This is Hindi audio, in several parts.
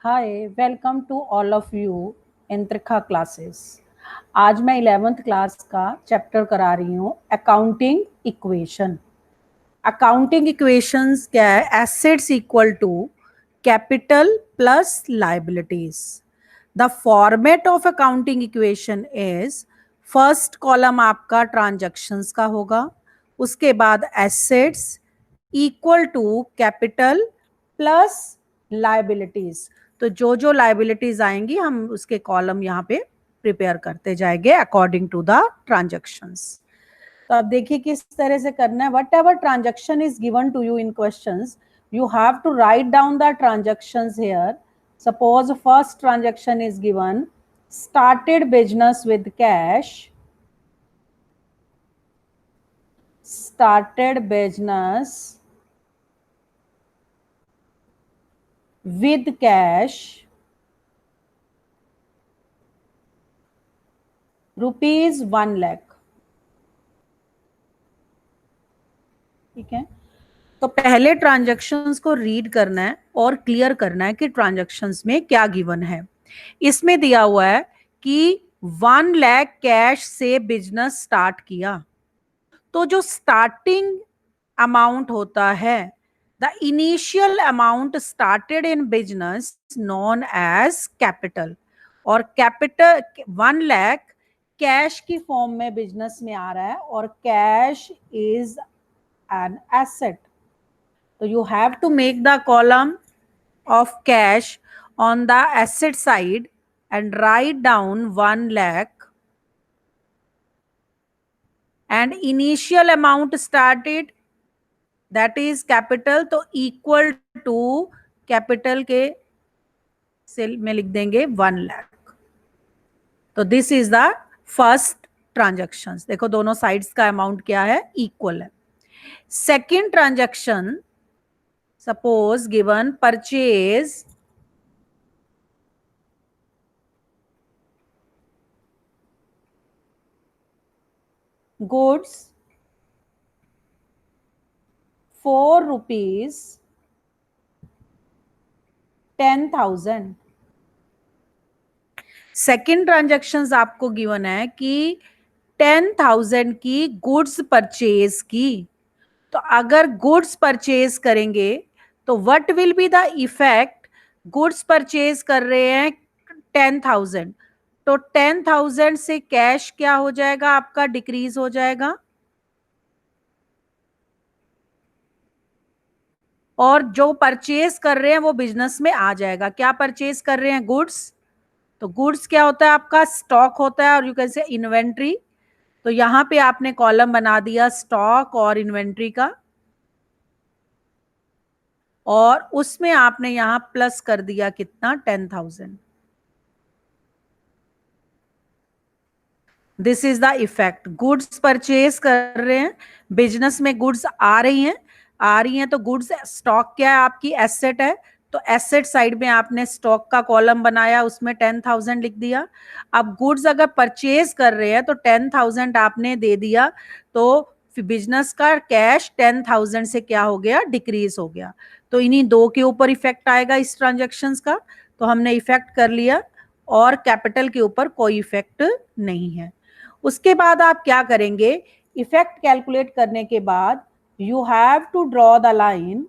Hi, welcome to all of you in Trikha classes. आज मैं 11th क्लास का चैप्टर करा रही हूँ अकाउंटिंग इक्वेशन। अकाउंटिंग इक्वेशंस क्या है? Assets equal to capital plus liabilities. The format of accounting equation is, first column आपका ट्रांजैक्शंस का होगा, उसके बाद assets equal to capital plus liabilities. तो जो जो लाइबिलिटीज आएंगी हम उसके कॉलम यहाँ पे प्रिपेयर करते जाएंगे अकॉर्डिंग टू द ट्रांजैक्शंस। तो अब देखिए किस तरह से करना है। Whatever transaction is given to you in questions, you have to write down the transactions here. Suppose first transaction is given, started business with cash, started business with cash rupees 1 lakh। ठीक है, तो पहले ट्रांजैक्शंस को रीड करना है और क्लियर करना है कि ट्रांजैक्शंस में क्या गिवन है। इसमें दिया हुआ है कि 1 लाख कैश से बिजनेस स्टार्ट किया, तो जो स्टार्टिंग अमाउंट होता है, the initial amount started in business known as capital, और कैपिटल 1 लाख कैश की फॉर्म में बिजनेस में आ रहा है और cash is an asset. So you have to make the column of cash on the asset side and write down 1 lakh, and initial amount started, that is capital, तो equal to capital के सेल में लिख देंगे 1 लाख। तो this is the first transaction. देखो दोनों साइड्स का अमाउंट क्या है, इक्वल है। Second transaction, suppose given purchase goods for rupees 10,000। Second transaction आपको गिवन है कि 10,000 की गुड्स परचेज की। तो अगर गुड्स परचेज करेंगे तो what will be the effect? Goods purchase कर रहे हैं 10,000, तो 10,000 से कैश क्या हो जाएगा आपका? डिक्रीज हो जाएगा। और जो परचेज कर रहे हैं वो बिजनेस में आ जाएगा। क्या परचेज कर रहे हैं? गुड्स। तो गुड्स क्या होता है आपका? स्टॉक होता है, और यू कैन से इन्वेंट्री। तो यहां पे आपने कॉलम बना दिया स्टॉक और इन्वेंट्री का, और उसमें आपने यहां प्लस कर दिया कितना? 10,000। This is the effect. Goods purchase कर रहे हैं, बिजनेस में गुड्स आ रही हैं, तो गुड्स स्टॉक क्या है आपकी? एसेट है। तो एसेट साइड में आपने स्टॉक का कॉलम बनाया, उसमें 10,000 लिख दिया। अब गुड्स अगर परचेज कर रहे हैं तो 10,000 आपने दे दिया, तो बिजनेस का कैश 10,000 से क्या हो गया? डिक्रीज हो गया। तो इन्हीं दो के ऊपर इफेक्ट आएगा इस ट्रांजेक्शन का। तो हमने इफेक्ट कर लिया, और कैपिटल के ऊपर कोई इफेक्ट नहीं है। उसके बाद आप क्या करेंगे? इफेक्ट कैलकुलेट करने के बाद you have to draw the line.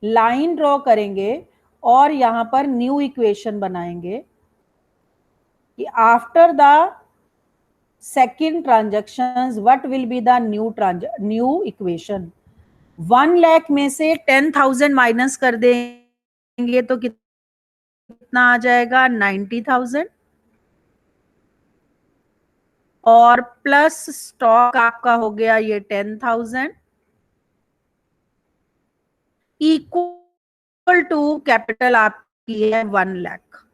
Line draw करेंगे और यहां पर न्यू इक्वेशन बनाएंगे कि after the second transaction what will be the new equation. 1 lakh में से 10,000 माइनस कर देंगे तो कितना आ जाएगा? 90,000, और प्लस स्टॉक आपका हो गया ये 10,000, इक्वल टू कैपिटल आपकी है 1 लाख।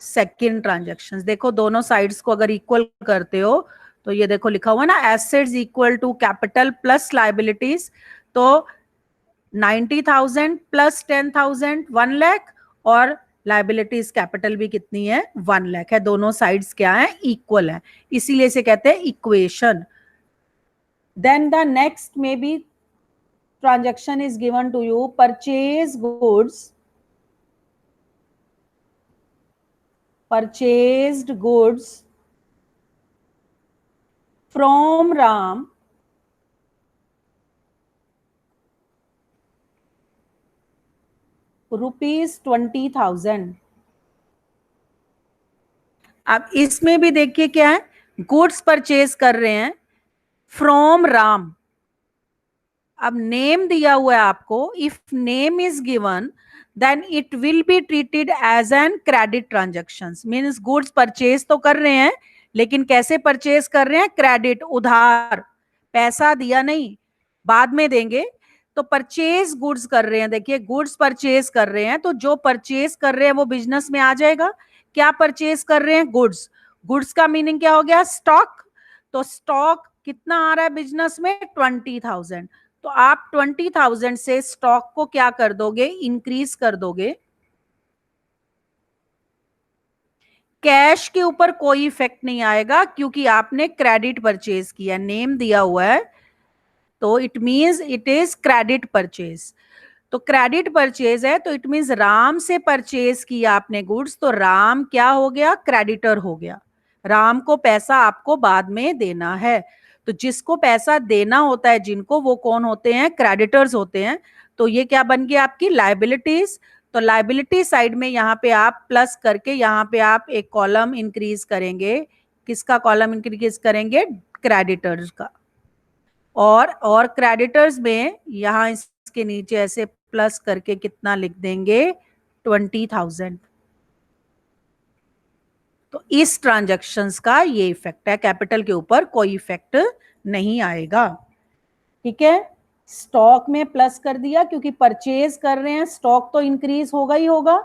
सेकेंड ट्रांजेक्शन देखो, दोनों साइड्स को अगर इक्वल करते हो तो ये देखो लिखा हुआ ना, assets equal to capital plus liabilities. तो 90,000 प्लस 10,000 1 लाख, और लाइबिलिटीज कैपिटल भी कितनी है? 1 लाख है। दोनों साइड्स क्या है? इक्वल है, इसीलिए इसे कहते हैं equation. Then the next maybe transaction is given to you, purchase goods, purchased goods from Ram ₹20,000। अब इसमें भी देखिए क्या है, गुड्स परचेज कर रहे हैं फ्रॉम राम। अब नेम दिया हुआ है आपको, if name is given then it will be treated as an credit transaction. Means goods purchase तो कर रहे हैं, लेकिन कैसे परचेज कर रहे हैं, क्रेडिट, उधार, पैसा दिया नहीं, बाद में देंगे। तो परचेज गुड्स कर रहे हैं, देखिए गुड्स परचेज कर रहे हैं, तो जो परचेज कर रहे हैं वो बिजनेस में आ जाएगा। क्या परचेज कर रहे हैं, गुड्स। गुड्स का मीनिंग क्या हो गया, स्टॉक। तो स्टॉक कितना आ रहा है बिजनेस में, 20,000। तो आप 20,000 से स्टॉक को क्या कर दोगे, इंक्रीज कर दोगे। कैश के ऊपर कोई इफेक्ट नहीं आएगा, क्योंकि आपने क्रेडिट परचेज किया, नेम दिया हुआ है, तो it means it is credit purchase. तो क्रेडिट परचेज है, तो इट मींस राम से परचेज किया आपने गुड्स, तो राम क्या हो गया, क्रेडिटर हो गया। राम को पैसा आपको बाद में देना है। तो जिसको पैसा देना होता है जिनको, वो कौन होते हैं, क्रेडिटर्स होते हैं। तो ये क्या बन गया आपकी लायबिलिटीज। तो लायबिलिटी साइड में यहाँ पे आप प्लस करके यहाँ पे आप एक कॉलम इंक्रीज करेंगे। किसका कॉलम इंक्रीज करेंगे, क्रेडिटर्स का। और क्रेडिटर्स में यहाँ इसके नीचे ऐसे प्लस करके कितना लिख देंगे, 20,000। तो इस ट्रांजैक्शंस का ये इफेक्ट है, कैपिटल के ऊपर कोई इफेक्ट नहीं आएगा। ठीक है, स्टॉक में प्लस कर दिया, क्योंकि परचेज कर रहे हैं, स्टॉक तो इंक्रीज होगा ही होगा।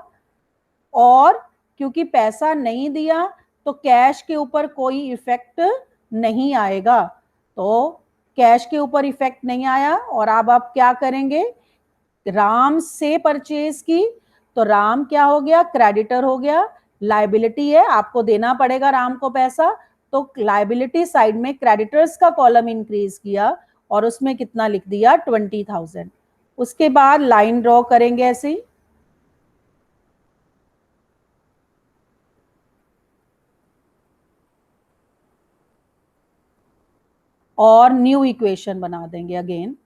और क्योंकि पैसा नहीं दिया, तो कैश के ऊपर कोई इफेक्ट नहीं आएगा। तो कैश के ऊपर इफेक्ट नहीं आया। और अब आप क्या करेंगे, राम से परचेज की, तो राम क्या हो गया, क्रेडिटर हो गया। लायबिलिटी है, आपको देना पड़ेगा राम को पैसा, तो लायबिलिटी साइड में क्रेडिटर्स का कॉलम इंक्रीज किया और उसमें कितना लिख दिया, 20,000। उसके बाद लाइन ड्रॉ करेंगे ऐसे ही, और न्यू इक्वेशन बना देंगे। अगेन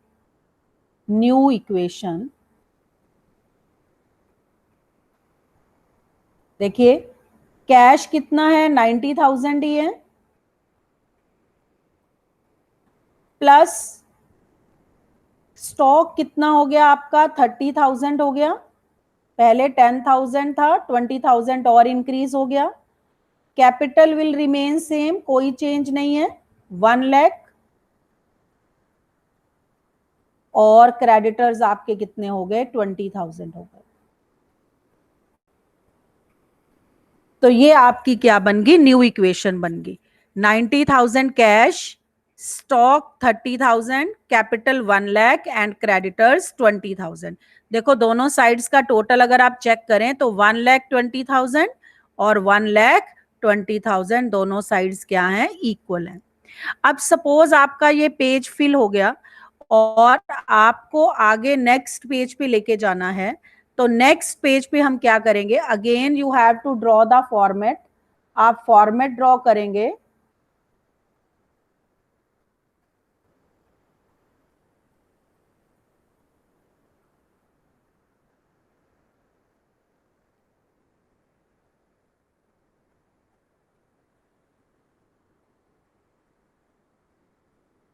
न्यू इक्वेशन, देखिए कैश कितना है, 90,000 ही है, प्लस स्टॉक कितना हो गया आपका, 30,000 हो गया। पहले 10,000 था, 20,000 और इंक्रीज हो गया। कैपिटल विल रिमेन सेम, कोई चेंज नहीं है, 1 लाख। और क्रेडिटर्स आपके कितने हो गए, 20,000 हो गए। तो ये आपकी क्या बन गई, न्यू इक्वेशन बन गई। 90,000 cash, stock 30,000, capital 1 lakh and creditors 20,000। देखो दोनों साइड्स का टोटल अगर आप चेक करें तो 1,20,000 और 1,20,000 दोनों साइड्स क्या हैं, इक्वल हैं। अब सपोज आपका ये पेज फिल हो गया और आपको आगे नेक्स्ट पेज पे लेके जाना है, तो नेक्स्ट पेज पे हम क्या करेंगे, again you have to draw the format. आप फॉर्मेट ड्रॉ करेंगे,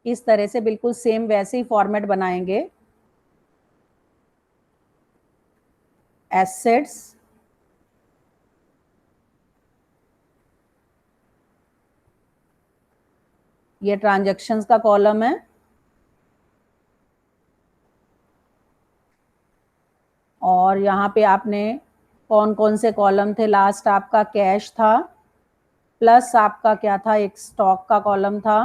इस तरह से बिल्कुल सेम वैसे ही फॉर्मेट बनाएंगे। एसेट्स, ये ट्रांजैक्शंस का कॉलम है, और यहाँ पे आपने कौन कौन से कॉलम थे, लास्ट आपका कैश था, प्लस आपका क्या था, एक स्टॉक का कॉलम था,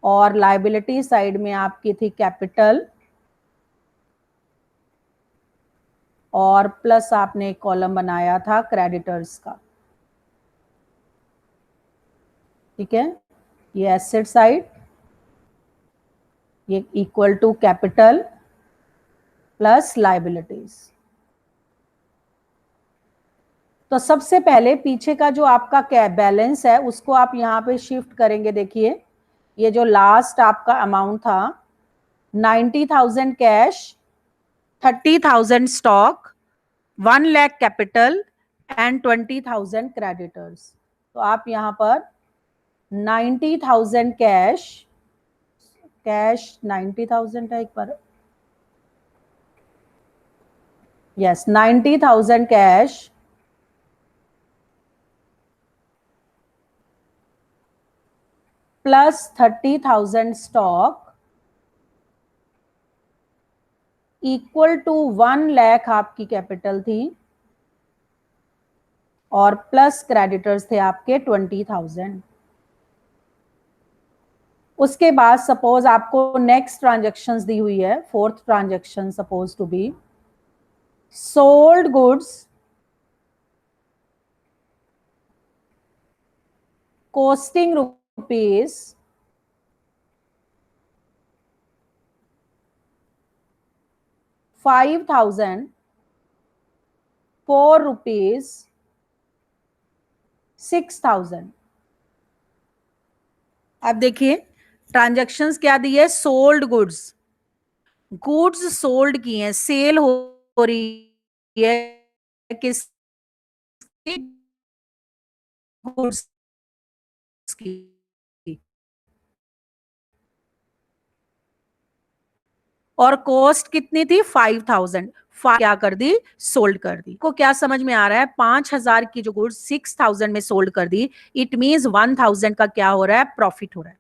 और लायबिलिटी साइड में आपकी थी कैपिटल, और प्लस आपने एक कॉलम बनाया था क्रेडिटर्स का। ठीक है, ये एसेट साइड, ये equal to capital plus liabilities. तो सबसे पहले पीछे का जो आपका बैलेंस है उसको आप यहां पे शिफ्ट करेंगे। देखिए ये जो लास्ट आपका अमाउंट था 90,000 cash, 30,000 stock, 1 lakh capital and 20,000 creditors. तो आप यहां पर 90,000 कैश 90,000 है एक बार, yes 90,000 cash plus 30,000 stock equal to 1 lakh आपकी कैपिटल थी और प्लस क्रेडिटर्स थे आपके 20,000। उसके बाद सपोज आपको नेक्स्ट ट्रांजेक्शन्स दी हुई है, fourth transaction suppose to be sold goods costing rupees 5,000 4 rupees 6,000। अब देखिए ट्रांजैक्शंस क्या दी है, सोल्ड गुड्स, गुड्स सोल्ड की हैं, सेल हो रही है किस गुड्स की, और कॉस्ट कितनी थी 5,000, क्या कर दी सोल्ड कर दी। को क्या समझ में आ रहा है, 5,000 की जो गुड्स 6,000 में सोल्ड कर दी, इट मींस 1,000 का क्या हो रहा है, प्रॉफिट हो रहा है।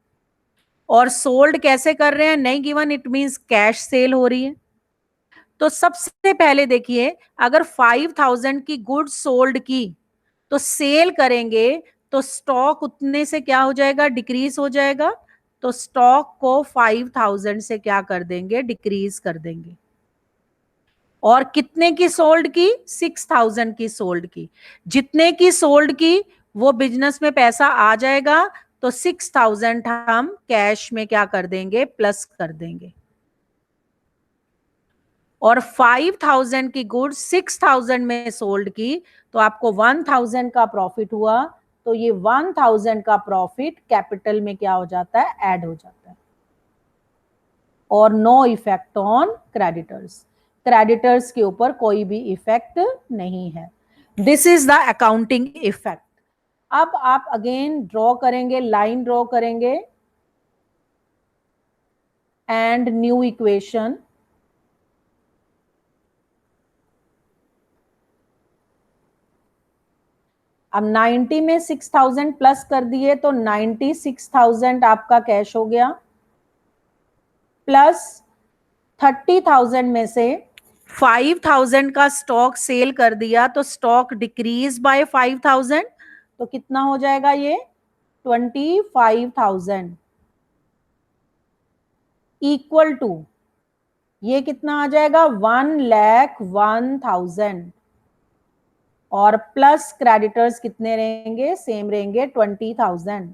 और सोल्ड कैसे कर रहे हैं, नहीं given, it means cash cell हो रही है। तो सबसे पहले देखिए अगर 5,000 की गुड्स सोल्ड की तो सेल करेंगे तो स्टॉक उतने से क्या हो जाएगा, डिक्रीज हो जाएगा। तो स्टॉक को 5,000 से क्या कर देंगे, डिक्रीज कर देंगे। और कितने की सोल्ड की, 6,000 की सोल्ड की। जितने की सोल्ड की वो बिजनेस में पैसा आ जाएगा, तो 6,000 हम कैश में क्या कर देंगे, प्लस कर देंगे। और 5,000 की गुड्स 6,000 में सोल्ड की तो आपको 1,000 का प्रॉफिट हुआ। तो ये 1,000 का प्रॉफिट कैपिटल में क्या हो जाता है, ऐड हो जाता है। और no effect on creditors, creditors के ऊपर कोई भी इफेक्ट नहीं है। This is the accounting effect. अब आप अगेन ड्रॉ करेंगे, लाइन ड्रॉ करेंगे एंड न्यू इक्वेशन। अब 90 में 6,000 प्लस कर दिए तो 96,000 आपका कैश हो गया, प्लस 30,000 में से 5,000 का स्टॉक सेल कर दिया तो स्टॉक डिक्रीज बाय 5,000, तो कितना हो जाएगा ये 25,000 इक्वल टू ये कितना आ जाएगा 1,01,000 और प्लस क्रेडिटर्स कितने रहेंगे, सेम रहेंगे 20,000।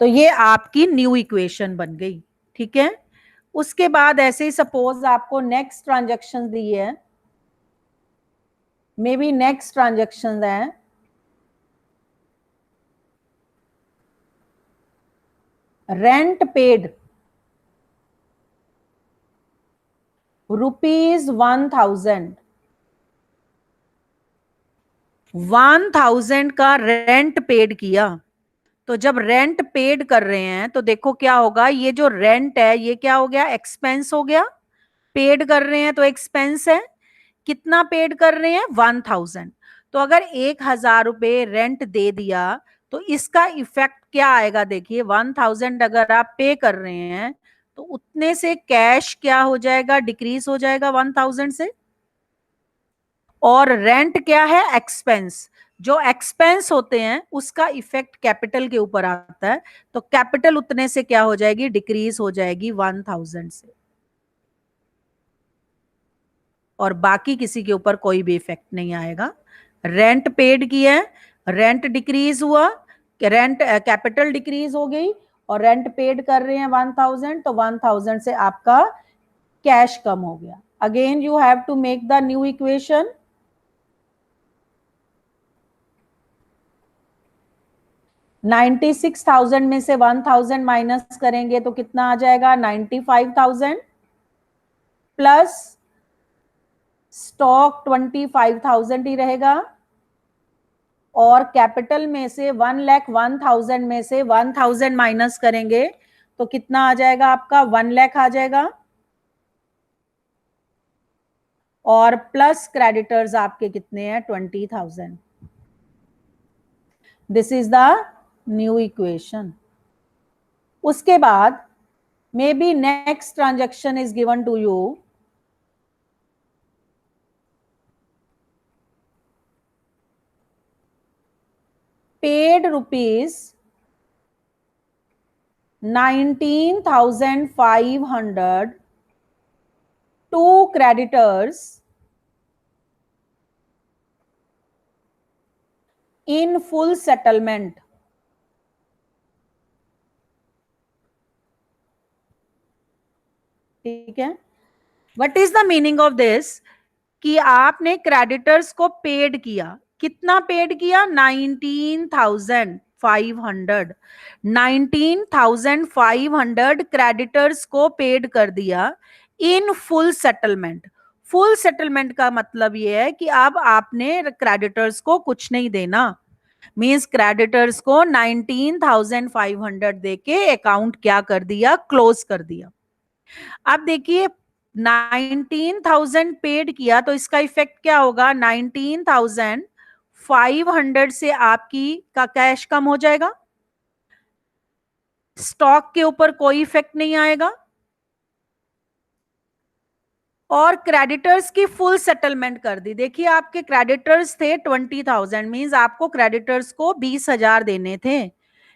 तो ये आपकी न्यू इक्वेशन बन गई। ठीक है, उसके बाद ऐसे ही सपोज आपको नेक्स्ट ट्रांजैक्शन दी है, मे बी नेक्स्ट ट्रांजैक्शन है रेंट पेड ₹1,000, 1,000 का रेंट पेड किया। तो जब रेंट पेड कर रहे हैं तो देखो क्या होगा, ये जो रेंट है ये क्या हो गया, एक्सपेंस हो गया। पेड कर रहे हैं तो एक्सपेंस है। कितना पेड कर रहे हैं, 1,000। तो अगर 1,000 रुपए रेंट दे दिया तो इसका इफेक्ट क्या आएगा, देखिए 1,000 अगर आप पे कर रहे हैं तो उतने से कैश क्या हो जाएगा, डिक्रीज हो जाएगा 1,000 से। और रेंट क्या है, एक्सपेंस। जो एक्सपेंस होते हैं उसका इफेक्ट कैपिटल के ऊपर आता है, तो कैपिटल उतने से क्या हो जाएगी, डिक्रीज हो जाएगी 1,000 से। और बाकी किसी के ऊपर कोई भी इफेक्ट नहीं आएगा। रेंट पेड किया है, रेंट डिक्रीज हुआ, रेंट कैपिटल डिक्रीज हो गई और रेंट पेड कर रहे हैं 1000, तो 1000 से आपका कैश कम हो गया. Again you have to make the new equation. 96,000 में से 1000 माइनस करेंगे तो कितना आ जाएगा? 95,000 प्लस स्टॉक 25,000 ही रहेगा, और कैपिटल में से 1,01,000 में से 1000 माइनस करेंगे तो कितना आ जाएगा आपका? 1 लाख आ जाएगा, और प्लस क्रेडिटर्स आपके कितने हैं? 20,000. This is the new equation. उसके बाद may be next transaction is given to you. Paid rupees 19,500 to creditors in full settlement. ठीक है. What is the meaning of this? कि आपने क्रेडिटर्स को पेड किया. कितना पेड किया? 19,500. 19,500 क्रेडिटर्स को पेड कर दिया in full settlement. Full settlement का मतलब यह है कि अब आपने क्रेडिटर्स को कुछ नहीं देना. मींस क्रेडिटर्स को 19,500 देके अकाउंट क्या कर दिया? क्लोज कर दिया. अब देखिए 19,000 पेड किया तो इसका इफेक्ट क्या होगा? 19,500 से आपकी का कैश कम हो जाएगा. स्टॉक के ऊपर कोई इफेक्ट नहीं आएगा, और क्रेडिटर्स की फुल सेटलमेंट कर दी. देखिए आपके क्रेडिटर्स थे 20,000, मींस आपको क्रेडिटर्स को 20,000 देने थे,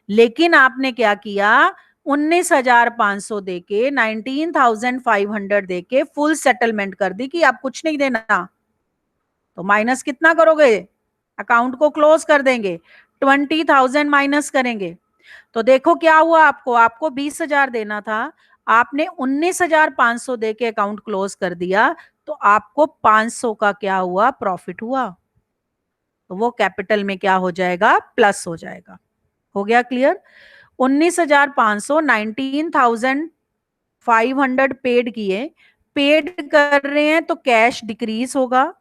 लेकिन आपने क्या किया? 19,500 देके 19,500 देके फुल सेटलमेंट कर दी कि आप कुछ नहीं देना. तो माइनस कितना करोगे? अकाउंट को क्लोज कर देंगे. 20,000 माइनस करेंगे तो देखो क्या हुआ. आपको 20,000 देना था, आपने 19,500 देके अकाउंट क्लोज कर दिया, तो आपको 500 का क्या हुआ? प्रॉफिट हुआ. तो वो कैपिटल में क्या हो जाएगा? प्लस हो जाएगा. हो गया क्लियर? 19,500 19,500 पेड किए, पेड कर रहे हैं तो कैश डिक्रीज होगा.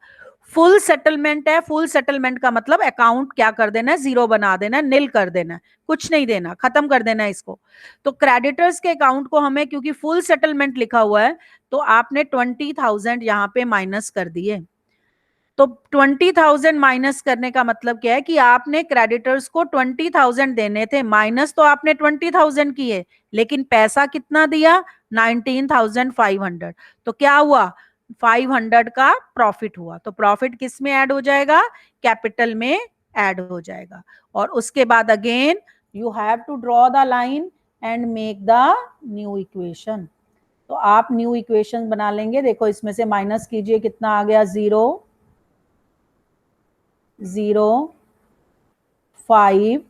फुल सेटलमेंट है. फुल सेटलमेंट का मतलब अकाउंट क्या कर देना है? जीरो बना देना है, निल कर देना है, कुछ नहीं देना, खत्म कर देना है इसको. तो क्रेडिटर्स के अकाउंट को हमें, क्योंकि फुल सेटलमेंट लिखा हुआ है, तो आपने 20,000 यहां पे माइनस कर दिए. तो 20,000 माइनस करने का मतलब क्या है? कि आपने क्रेडिटर्स को 20,000 देने थे, माइनस तो आपने 20,000 किए, लेकिन पैसा कितना दिया? 19,500. तो क्या हुआ? 500 का प्रॉफिट हुआ. तो प्रॉफिट किस में ऐड हो जाएगा? कैपिटल में ऐड हो जाएगा. और उसके बाद again you have to draw the line and make the new equation. तो आप न्यू इक्वेशन बना लेंगे. देखो इसमें से माइनस कीजिए, कितना आ गया? 0, 0, 5,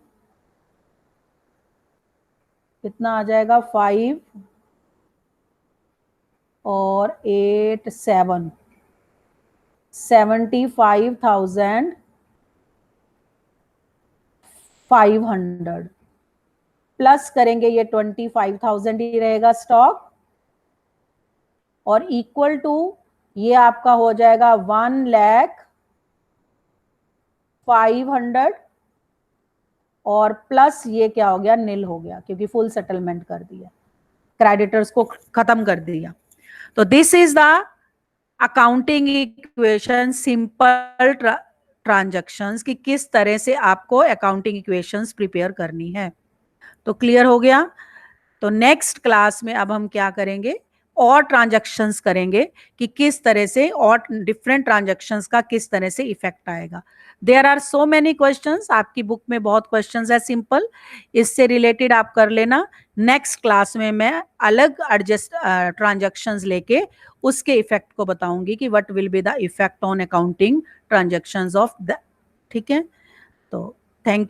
कितना आ जाएगा? 5 और 8, 7, 75,500 प्लस करेंगे, ये 25,000 ही रहेगा स्टॉक, और इक्वल टू ये आपका हो जाएगा 1,05,000, और प्लस ये क्या हो गया? निल हो गया, क्योंकि फुल सेटलमेंट कर दिया, क्रेडिटर्स को खत्म कर दिया. तो this is the accounting equation, simple transactions, कि किस तरह से आपको अकाउंटिंग इक्वेशंस प्रिपेयर करनी है. तो क्लियर हो गया? तो नेक्स्ट क्लास में अब हम क्या करेंगे? और ट्रांजैक्शंस करेंगे कि किस तरह से, और डिफरेंट ट्रांजैक्शंस का किस तरह से इफेक्ट आएगा. There are so many questions. आपकी बुक में बहुत क्वेश्चंस है सिंपल, इससे रिलेटेड आप कर लेना. नेक्स्ट क्लास में मैं अलग एडजस्ट ट्रांजैक्शंस लेके उसके इफेक्ट को बताऊंगी कि what will be the effect on accounting transactions of the. ठीक है? तो थैंक